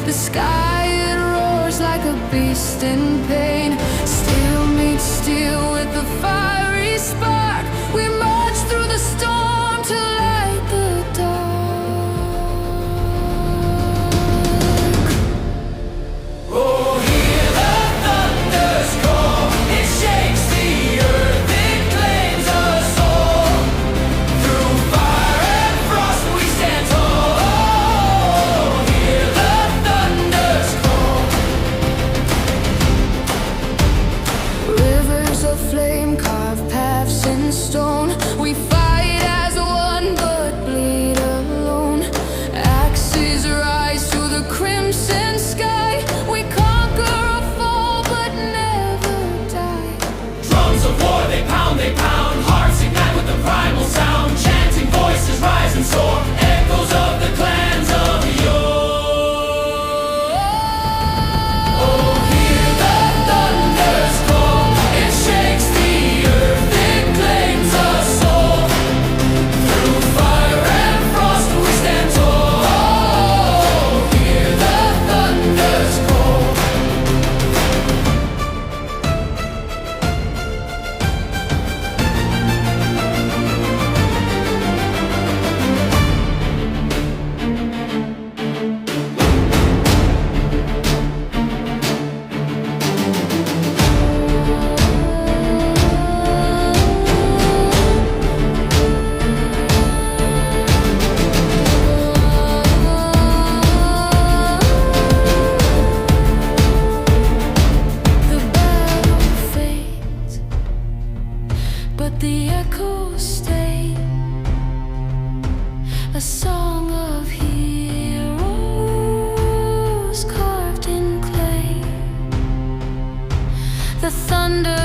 The sky, it roars like a beast in pain. Steel meets steel with the fiery spark. We march through the storm to light the dark. Oh, hear the thunder's call. It shakes the earth, it claims us all. Through fire and frost we stand tall. Oh, hear the thunder's call. Rivers of flame carve paths in stone. We fight as one but bleed alone. Axes rise to the crimson sky. We conquer or fall but never die. Drums of war, they pound, hearts ignite with the primal sound. Chanting voices rise and soar, echoes of the clans of yore. Oh, hear the thunder's call. It shakes the earth, it claims us all. Through fire and frost we stand tall. Oh, hear the thunder's call. The battle fades, but the echoes stay. A song of heroes carved in clay. The thunder